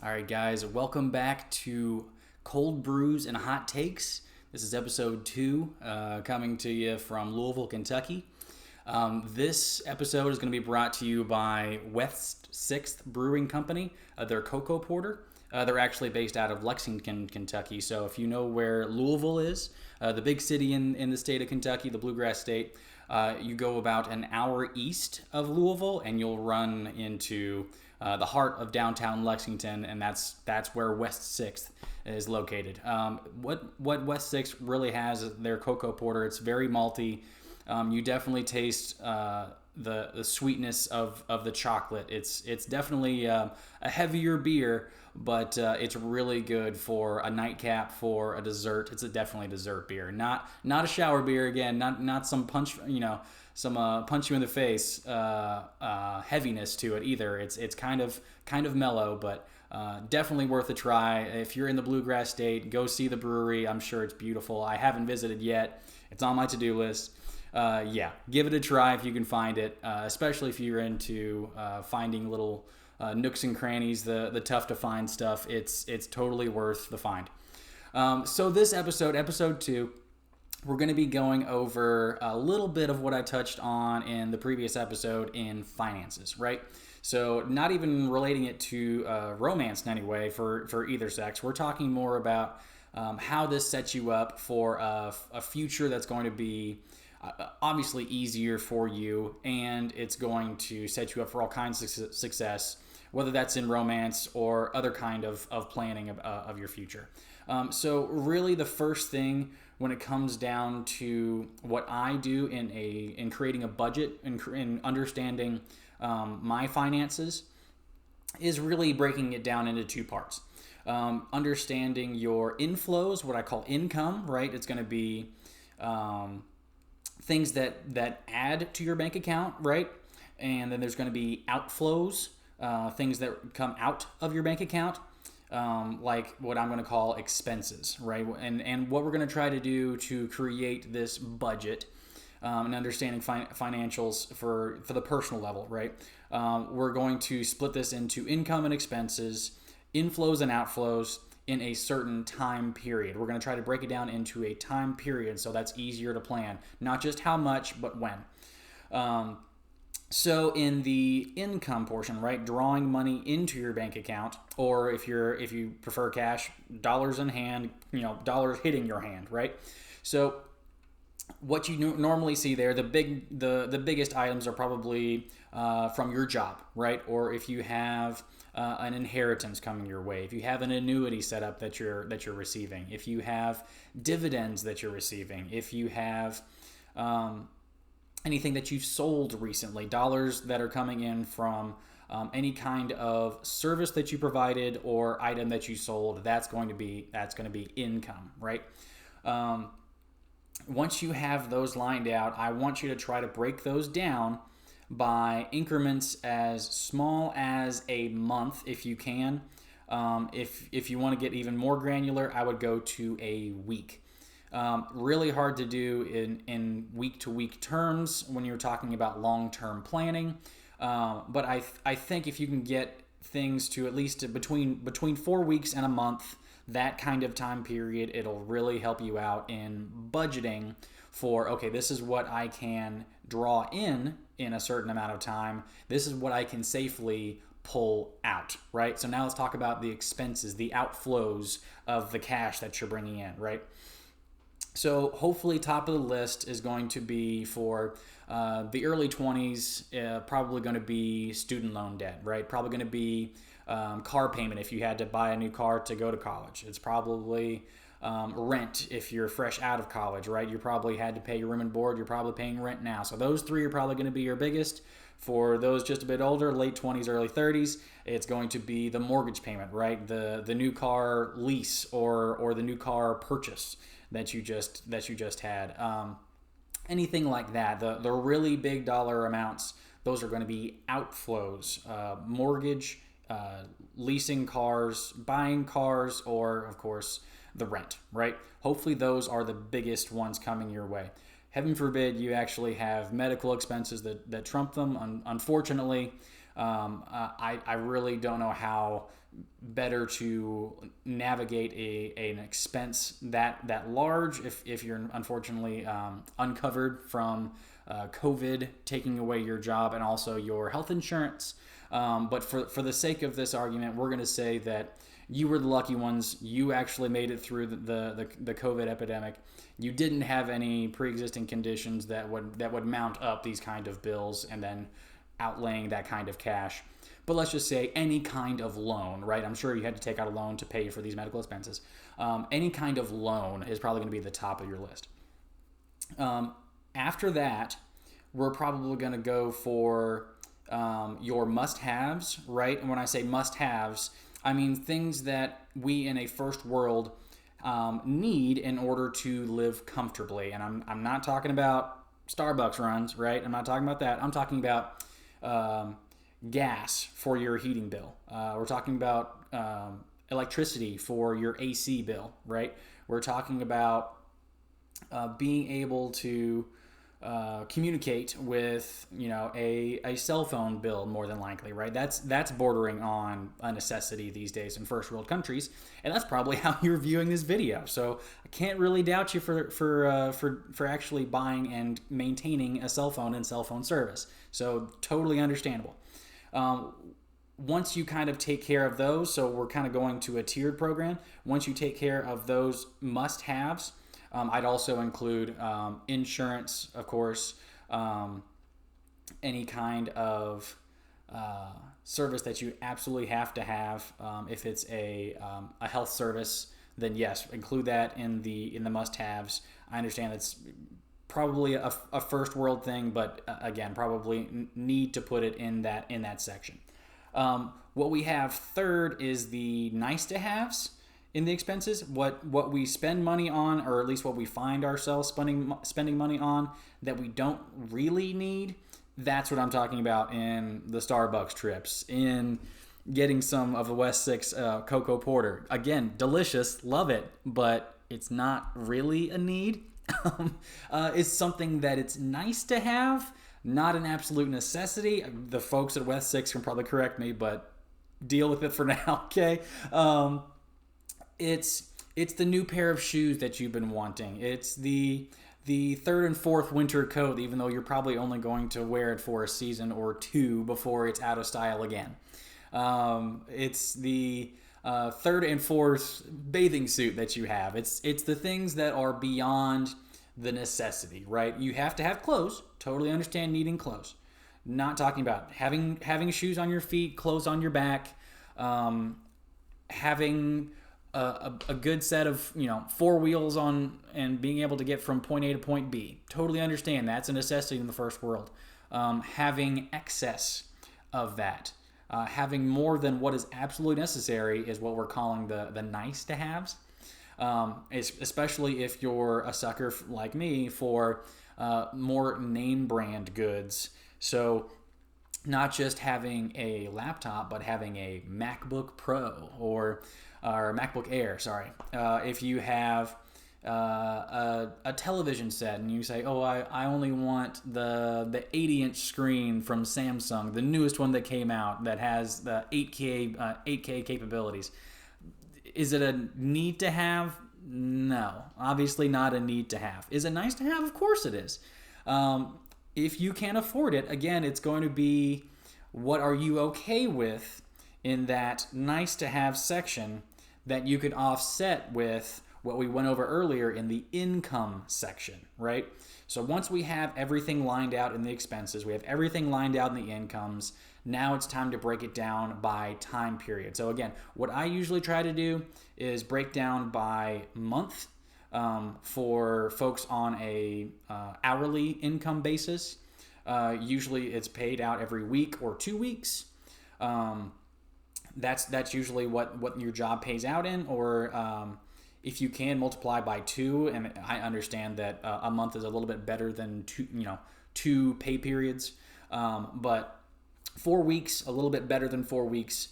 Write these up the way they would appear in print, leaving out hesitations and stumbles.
All right, guys, welcome back to Cold Brews and Hot Takes. This is episode 2, coming to you from Louisville, Kentucky. This episode is going to be brought to you by West 6th Brewing Company, their cocoa porter. They're actually based out of Lexington, Kentucky. So if you know where Louisville is, the big city in the state of Kentucky, the Bluegrass State, you go about an hour east of Louisville and you'll run into the heart of downtown Lexington, and that's where West 6th is located. What West 6th really has is their cocoa porter. It's very malty. You definitely taste the sweetness of the chocolate. It's definitely a heavier beer, but it's really good for a nightcap, for a dessert. It's definitely a dessert beer, not a shower beer. Again, not some punch punch you in the face heaviness to it either. It's kind of mellow, but definitely worth a try. If you're in the Bluegrass State, go see the brewery. I'm sure it's beautiful. I haven't visited yet. It's on my to-do list. Give it a try if you can find it, especially if you're into finding little nooks and crannies, the tough to find stuff. It's totally worth the find. So this episode 2, we're going to be going over a little bit of what I touched on in the previous episode in finances, right? So not even relating it to romance in any way for either sex. We're talking more about how this sets you up for a future that's going to be obviously easier for you, and it's going to set you up for all kinds of success, whether that's in romance or other kind of planning of your future. So really the first thing when it comes down to what I do in creating a budget and in understanding my finances is really breaking it down into 2 parts. Understanding your inflows, what I call income, right? It's going to be things that add to your bank account, right? And then there's going to be outflows, things that come out of your bank account, like what I'm going to call expenses, right? And what we're going to try to do to create this budget and understanding financials for the personal level, right? We're going to split this into income and expenses, inflows and outflows in a certain time period. We're going to try to break it down into a time period so that's easier to plan, not just how much, but when. So in the income portion, right, drawing money into your bank account, or if you prefer cash, dollars in hand, dollars hitting your hand, right? So what you normally see there, the biggest items are probably from your job, right? Or if you have an inheritance coming your way, if you have an annuity set up that you're receiving, if you have dividends that you're receiving, if you have anything that you've sold recently, dollars that are coming in from any kind of service that you provided or item that you sold, that's going to be income, right? Once you have those lined out, I want you to try to break those down by increments as small as a month if you can. If you want to get even more granular, I would go to a week. Really hard to do in week-to-week terms when you're talking about long-term planning. But I think if you can get things to at least between 4 weeks and a month, that kind of time period, it'll really help you out in budgeting for, okay, this is what I can draw in a certain amount of time. This is what I can safely pull out, right? So now let's talk about the expenses, the outflows of the cash that you're bringing in, right? So hopefully top of the list is going to be for the early 20s, probably going to be student loan debt, right? Probably going to be car payment if you had to buy a new car to go to college. It's probably rent if you're fresh out of college, right? You probably had to pay your room and board. You're probably paying rent now. So those 3 are probably going to be your biggest. For those just a bit older, late 20s, early 30s, it's going to be the mortgage payment, right? The new car lease or the new car purchase that you just had. Anything like that. The really big dollar amounts, those are going to be outflows. Mortgage, leasing cars, buying cars, or of course the rent, right? Hopefully those are the biggest ones coming your way. Heaven forbid you actually have medical expenses that trump them. Unfortunately, I really don't know how better to navigate an expense that large if you're unfortunately uncovered from COVID taking away your job and also your health insurance. But for the sake of this argument, we're going to say that you were the lucky ones. You actually made it through the COVID epidemic. You didn't have any pre-existing conditions that would mount up these kind of bills and then outlaying that kind of cash. But let's just say any kind of loan, right? I'm sure you had to take out a loan to pay for these medical expenses. Any kind of loan is probably going to be the top of your list. After that, we're probably going to go for your must-haves, right? And when I say must-haves, I mean things that we in a first world need in order to live comfortably. And I'm not talking about Starbucks runs, right? I'm not talking about that. I'm talking about gas for your heating bill. We're talking about electricity for your AC bill, right? We're talking about being able to communicate with a cell phone bill, more than likely, right? That's bordering on a necessity these days in first world countries, and that's probably how you're viewing this video. So I can't really doubt you for actually buying and maintaining a cell phone and cell phone service. So totally understandable. Once you kind of take care of those, so we're kind of going to a tiered program. Once you take care of those must-haves, I'd also include insurance, of course, any kind of service that you absolutely have to have. If it's a health service, then yes, include that in the must-haves. I understand that's probably a first world thing, but again, probably need to put it in that section. What we have third is the nice-to-haves in the expenses, what we spend money on, or at least what we find ourselves spending money on that we don't really need. That's what I'm talking about in the Starbucks trips, in getting some of the West 6 cocoa porter. Again, delicious, love it, but it's not really a need. It's something that it's nice to have, not an absolute necessity. The folks at West 6 can probably correct me, but deal with it for now, okay? It's the new pair of shoes that you've been wanting. It's the third and fourth winter coat, even though you're probably only going to wear it for a season or two before it's out of style again. It's the third and fourth bathing suit that you have. It's the things that are beyond the necessity, right? You have to have clothes. Totally understand needing clothes. Not talking about having shoes on your feet, clothes on your back, having a good set of four wheels on and being able to get from point A to point B. Totally understand that's a necessity in the first world. Having excess of that, having more than what is absolutely necessary is what we're calling the nice to haves. Especially if you're a sucker like me for more name brand goods. So not just having a laptop, but having a MacBook Pro or MacBook Air, sorry. If you have a television set and you say, oh, I only want the 80-inch screen from Samsung, the newest one that came out that has the 8K capabilities. Is it a need to have? No, obviously not a need to have. Is it nice to have? Of course it is. If you can't afford it, again, it's going to be what are you okay with in that nice to have section that you could offset with what we went over earlier in the income section, right? So once we have everything lined out in the expenses, we have everything lined out in the incomes, now it's time to break it down by time period. So again, what I usually try to do is break down by month for folks on a hourly income basis. Usually it's paid out every week or 2 weeks. That's usually what your job pays out in, or if you can multiply by 2, and I understand that a month is a little bit better than two pay periods, but 4 weeks, a little bit better than 4 weeks.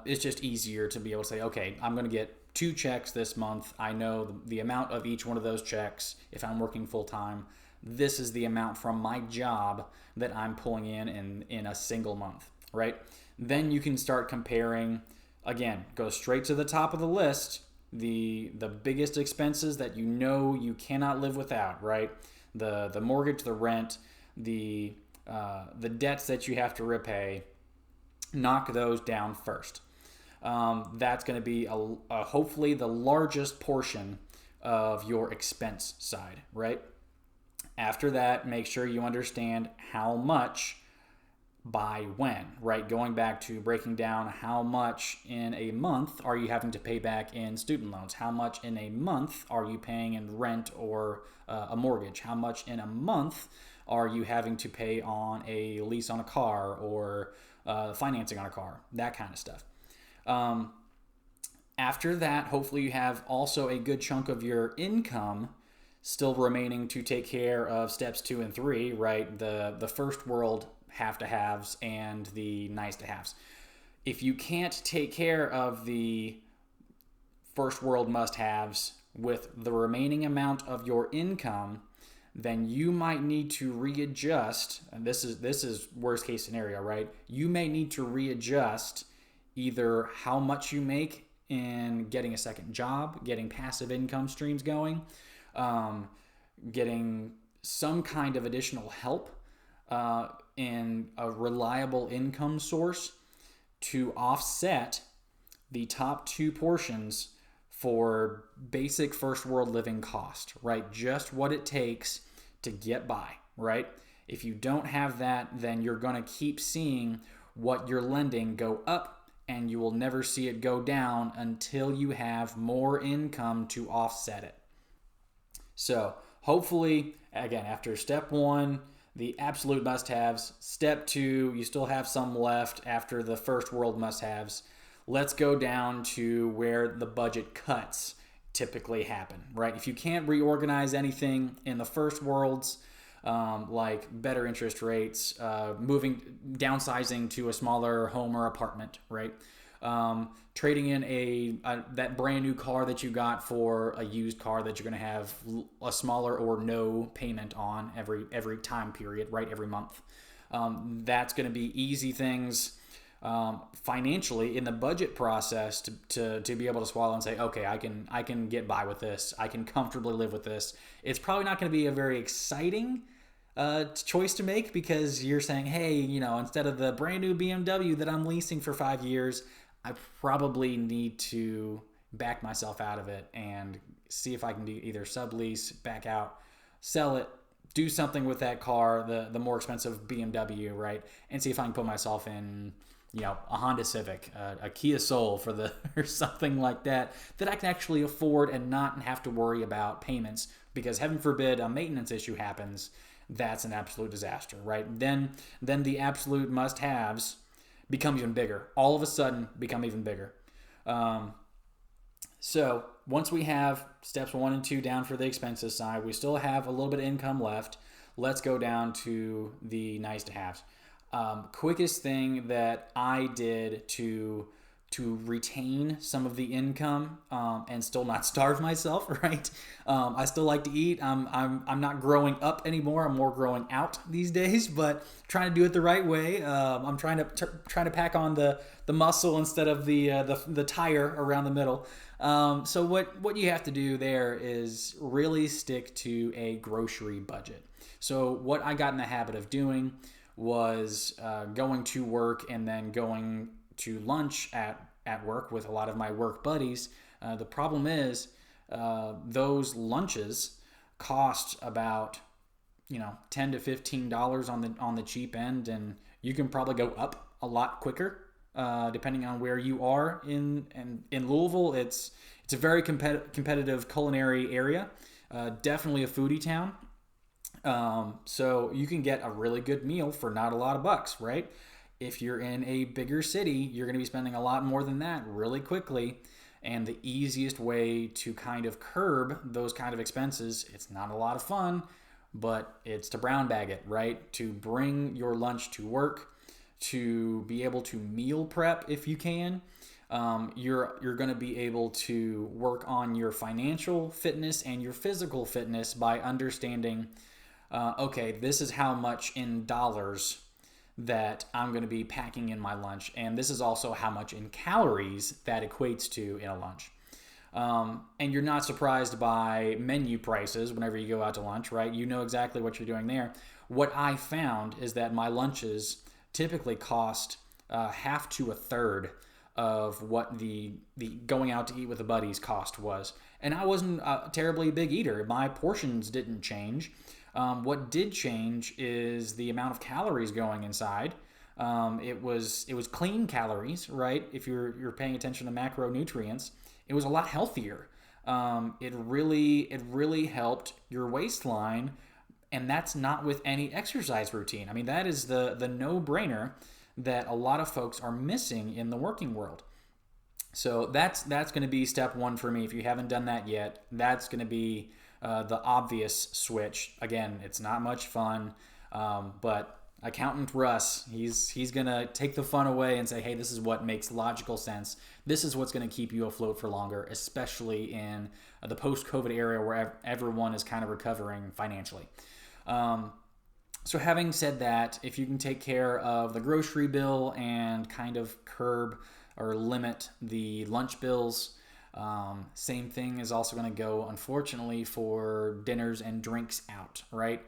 It's just easier to be able to say, okay, I'm going to get 2 checks this month. I know the amount of each one of those checks. If I'm working full time, this is the amount from my job that I'm pulling in a single month. right? Then you can start comparing. Again, go straight to the top of the list, the biggest expenses that you know you cannot live without, right? The mortgage, the rent, the debts that you have to repay. Knock those down first. That's going to be hopefully the largest portion of your expense side, right? After that, make sure you understand how much by when, right? Going back to breaking down how much in a month are you having to pay back in student loans? How much in a month are you paying in rent or a mortgage? How much in a month are you having to pay on a lease on a car or financing on a car? That kind of stuff. After that, hopefully you have also a good chunk of your income still remaining to take care of steps 2 and 3, right? The first world have to haves and the nice to haves. If you can't take care of the first world must haves with the remaining amount of your income, then you might need to readjust. And this is worst case scenario, right? You may need to readjust either how much you make in getting a second job, getting passive income streams going, getting some kind of additional help in a reliable income source to offset the top 2 portions for basic first world living cost, right? Just what it takes to get by, right? If you don't have that, then you're going to keep seeing what you're lending go up, and you will never see it go down until you have more income to offset it. So hopefully, again, after step 1, the absolute must-haves. Step 2, you still have some left after the first world must-haves. Let's go down to where the budget cuts typically happen, right? If you can't reorganize anything in the first worlds, like better interest rates, downsizing to a smaller home or apartment, right? Trading in that brand new car that you got for a used car that you're going to have a smaller or no payment on every time period, right? Every month. That's going to be easy things financially in the budget process to be able to swallow and say, okay, I can get by with this. I can comfortably live with this. It's probably not going to be a very exciting choice to make, because you're saying, hey, instead of the brand new BMW that I'm leasing for 5 years, I probably need to back myself out of it and see if I can do either sublease, back out, sell it, do something with that car, the more expensive BMW, right? And see if I can put myself in, a Honda Civic, a Kia Soul or something like that I can actually afford and not have to worry about payments, because heaven forbid a maintenance issue happens. That's an absolute disaster, right? Then the absolute must-haves become even bigger. All of a sudden, become even bigger. So once we have steps 1 and 2 down for the expenses side, we still have a little bit of income left. Let's go down to the nice-to-haves. Quickest thing that I did to retain some of the income and still not starve myself, right? I still like to eat. I'm not growing up anymore. I'm more growing out these days, but trying to do it the right way. I'm trying to pack on the muscle instead of the tire around the middle. So what you have to do there is really stick to a grocery budget. So what I got in the habit of doing was going to work and then going to lunch at work with a lot of my work buddies. The problem is those lunches cost about $10 to $15 on the cheap end, and you can probably go up a lot quicker depending on where you are in Louisville. It's a very competitive culinary area, definitely a foodie town. So you can get a really good meal for not a lot of bucks, right? If you're in a bigger city, you're going to be spending a lot more than that really quickly. And the easiest way to kind of curb those kind of expenses, it's not a lot of fun, but it's to brown bag it, right? To bring your lunch to work, to be able to meal prep if you can. You're going to be able to work on your financial fitness and your physical fitness by understanding, okay, this is how much in dollars that I'm going to be packing in my lunch. And this is also how much in calories that equates to in a lunch. And you're not surprised by menu prices whenever you go out to lunch, right? You know exactly what you're doing there. What I found is that my lunches typically cost half to a third of what the going out to eat with the buddies cost was. And I wasn't a terribly big eater. My portions didn't change. What did change is the amount of calories going inside. It was clean calories, right? If you're paying attention to macronutrients, it was a lot healthier. It really helped your waistline, and that's not with any exercise routine. I mean, that is the no-brainer that a lot of folks are missing in the working world. So that's going to be step one for me. If you haven't done that yet, that's going to be the obvious switch. Again, it's not much fun, but Accountant Russ, he's going to take the fun away and say, hey, this is what makes logical sense. This is what's going to keep you afloat for longer, especially in the post-COVID era where everyone is kind of recovering financially. So having said that, if you can take care of the grocery bill and kind of curb or limit the lunch bills, same thing is also going to go, unfortunately, for dinners and drinks out, right?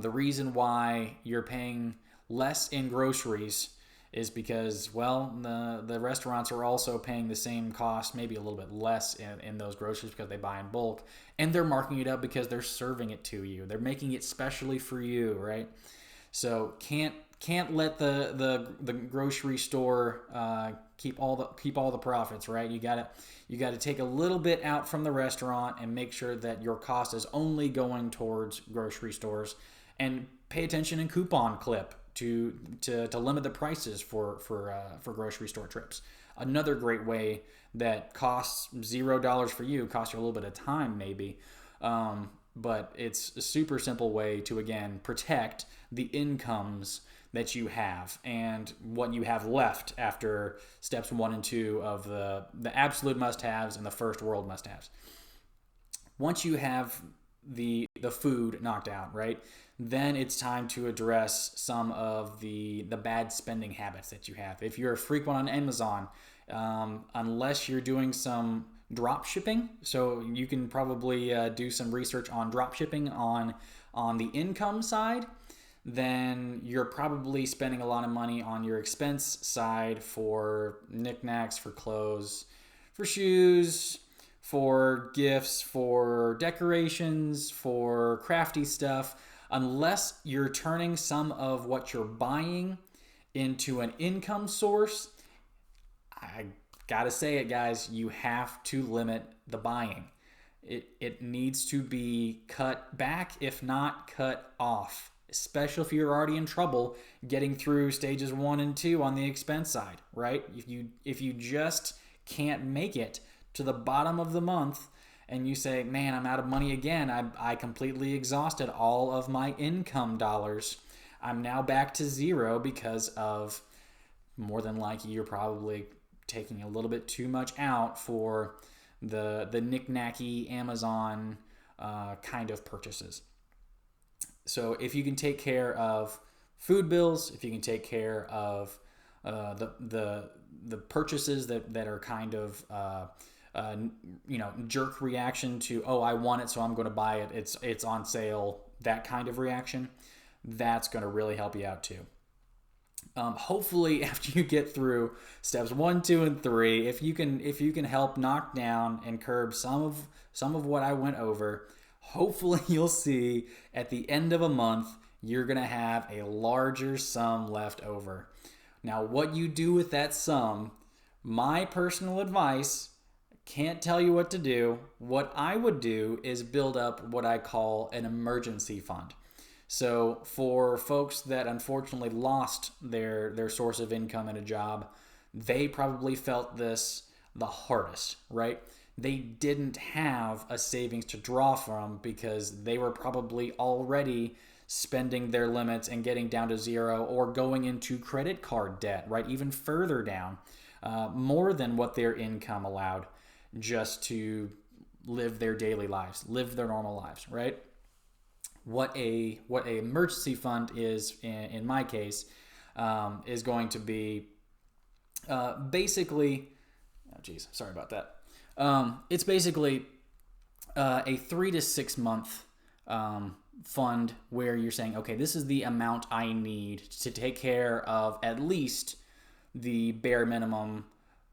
The reason why you're paying less in groceries is because, well, the restaurants are also paying the same cost, maybe a little bit less in those groceries because they buy in bulk, and they're marking it up because they're serving it to you. They're making it specially for you, right? So can't let the grocery store keep all the profits, right? You gotta take a little bit out from the restaurant and make sure that your cost is only going towards grocery stores, and pay attention in coupon clip to limit the prices for grocery store trips. Another great way that costs $0 for you, costs you a little bit of time maybe, but it's a super simple way to, again, protect the incomes that you have and what you have left after steps 1 and 2 of the absolute must-haves and the first world must-haves. Once you have the food knocked out, right, then it's time to address some of the bad spending habits that you have. If you're a frequent on Amazon, unless you're doing some drop shipping, so you can probably do some research on drop shipping on the income side, then you're probably spending a lot of money on your expense side for knickknacks, for clothes, for shoes, for gifts, for decorations, for crafty stuff. Unless you're turning some of what you're buying into an income source, I gotta say it, guys, you have to limit the buying. It needs to be cut back, if not cut off, especially if you're already in trouble getting through stages 1 and 2 on the expense side, right? If you just can't make it to the bottom of the month and you say, man, I'm out of money again, I completely exhausted all of my income dollars, I'm now back to zero because of, more than likely, you're probably taking a little bit too much out for the knick-knacky Amazon kind of purchases. So if you can take care of food bills, if you can take care of the purchases that are kind of jerk reaction to, oh, I want it, so I'm going to buy it, it's on sale, that kind of reaction, that's going to really help you out too. Hopefully, after you get through steps 1, 2, and 3, if you can help knock down and curb some of what I went over, hopefully you'll see at the end of a month you're gonna have a larger sum left over. Now, what you do with that sum, my personal advice, can't tell you what to do. What I would do is build up what I call an emergency fund. So for folks that unfortunately lost their source of income in a job, they probably felt this the hardest, right? They didn't have a savings to draw from because they were probably already spending their limits and getting down to zero, or going into credit card debt, right? Even further down, more than what their income allowed, just to live their daily lives, live their normal lives, right? What a emergency fund is, in my case, is going to be basically, oh geez, sorry about that. It's basically a 3 to 6 month fund where you're saying, okay, this is the amount I need to take care of at least the bare minimum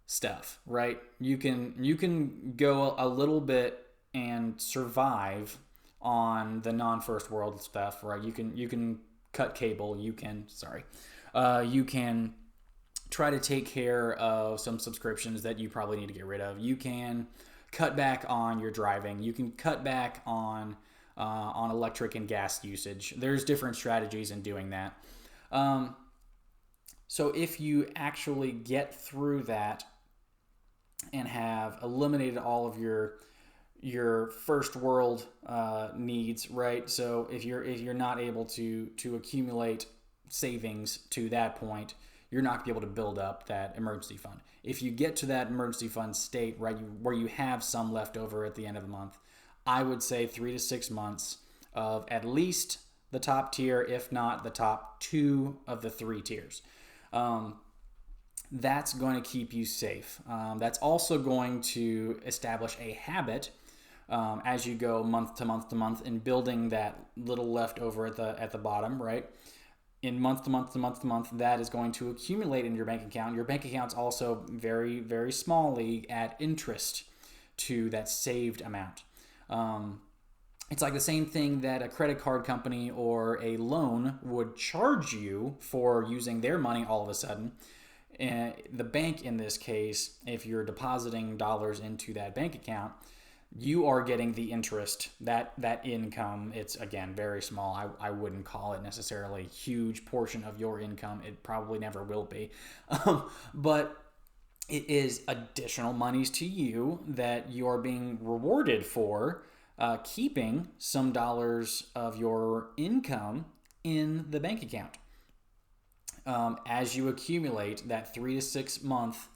stuff, right? You can go a little bit and survive on the non-first world stuff, right? You can cut cable, you can try to take care of some subscriptions that you probably need to get rid of. You can cut back on your driving. You can cut back on electric and gas usage. There's different strategies in doing that. So if you actually get through that and have eliminated all of your first world needs, right? So if you're not able to accumulate savings to that point, you're not going to be able to build up that emergency fund. If you get to that emergency fund state, right, where you have some left over at the end of the month, I would say 3 to 6 months of at least the top tier, if not the top 2 of the 3 tiers. That's going to keep you safe. That's also going to establish a habit as you go month to month to month in building that little leftover at the bottom, right? In month to month to month to month, that is going to accumulate in your bank account. Your bank account's also very, very smallly add interest to that saved amount. It's like the same thing that a credit card company or a loan would charge you for using their money all of a sudden. And the bank, in this case, if you're depositing dollars into that bank account, you are getting the interest, that income. It's, again, very small. I wouldn't call it necessarily a huge portion of your income. It probably never will be. But it is additional monies to you that you are being rewarded for keeping some dollars of your income in the bank account. As you accumulate that 3 to 6 month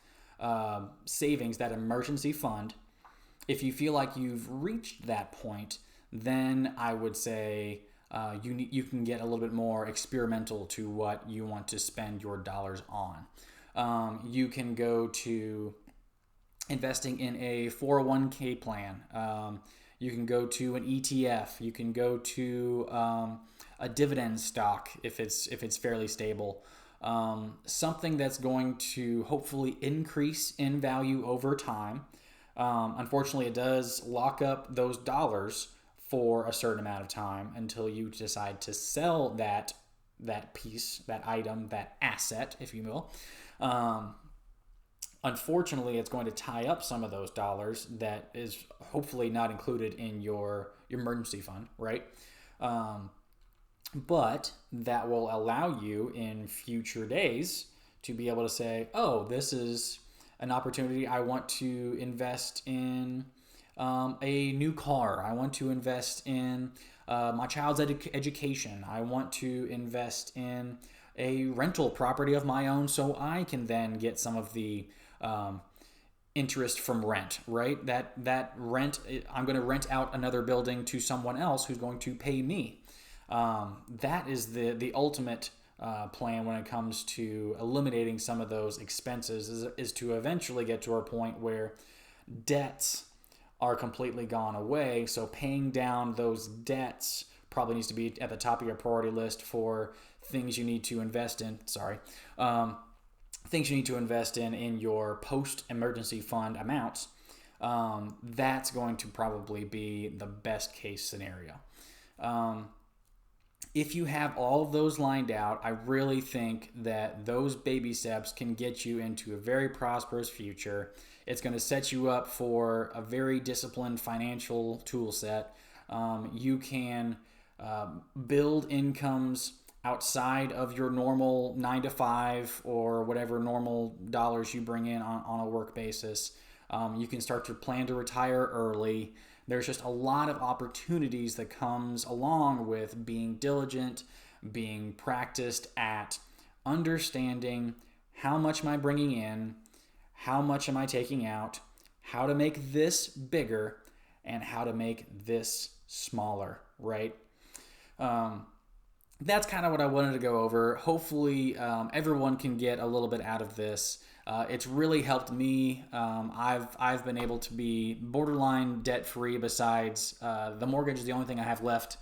savings, that emergency fund, if you feel like you've reached that point, then I would say you can get a little bit more experimental to what you want to spend your dollars on. You can go to investing in a 401k plan. You can go to an ETF. You can go to a dividend stock if it's fairly stable. Something that's going to hopefully increase in value over time. Unfortunately, it does lock up those dollars for a certain amount of time until you decide to sell that piece, that item, that asset, if you will. Unfortunately, it's going to tie up some of those dollars that is hopefully not included in your emergency fund, right? But that will allow you in future days to be able to say, oh, this is an opportunity. I want to invest in a new car. I want to invest in my child's education. I want to invest in a rental property of my own so I can then get some of the interest from rent, right? That rent, I'm going to rent out another building to someone else who's going to pay me. That is the ultimate plan when it comes to eliminating some of those expenses, is to eventually get to a point where debts are completely gone away. So paying down those debts probably needs to be at the top of your priority list for things you need to invest in. Things you need to invest in your post-emergency fund amounts. That's going to probably be the best case scenario. If you have all of those lined out, I really think that those baby steps can get you into a very prosperous future. It's going to set you up for a very disciplined financial tool set. You can build incomes outside of your normal 9 to 5 or whatever normal dollars you bring in on a work basis. You can start to plan to retire early. There's just a lot of opportunities that comes along with being diligent, being practiced at understanding how much am I bringing in, how much am I taking out, how to make this bigger, and how to make this smaller, right? that's kind of what I wanted to go over. Hopefully, everyone can get a little bit out of this. It's really helped me. I've been able to be borderline debt free. Besides, the mortgage is the only thing I have left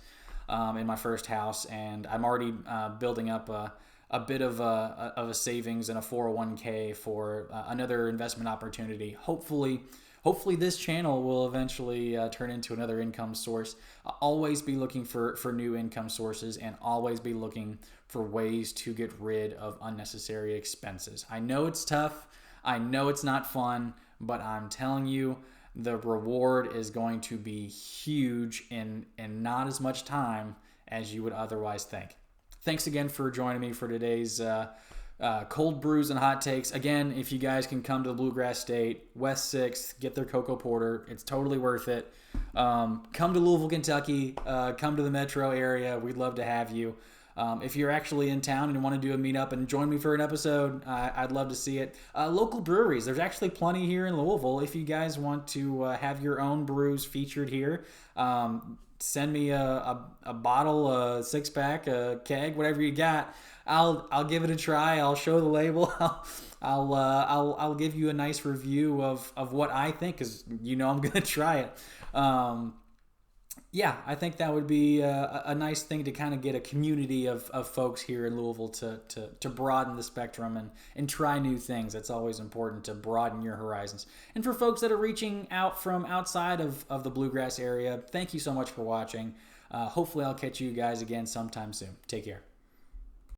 in my first house, and I'm already building up a bit of a savings and a 401k for another investment opportunity. Hopefully this channel will eventually turn into another income source. Always be looking for new income sources, and always be looking for ways to get rid of unnecessary expenses. I know it's tough. I know it's not fun, but I'm telling you, the reward is going to be huge in not as much time as you would otherwise think. Thanks again for joining me for today's cold brews and hot takes. Again, if you guys can come to the Bluegrass State, West 6th, get their cocoa porter. It's totally worth it. Come to Louisville, Kentucky. Come to the metro area. We'd love to have you. If you're actually in town and want to do a meetup and join me for an episode, I'd love to see it. Local breweries. There's actually plenty here in Louisville. If you guys want to have your own brews featured here, send me a bottle, a 6-pack, a keg, whatever you got. I'll give it a try. I'll show the label. I'll give you a nice review of what I think, because I'm gonna try it. Yeah, I think that would be a nice thing to kind of get a community of folks here in Louisville to broaden the spectrum and try new things. That's always important, to broaden your horizons. And for folks that are reaching out from outside of the Bluegrass area, thank you so much for watching. Hopefully I'll catch you guys again sometime soon. Take care.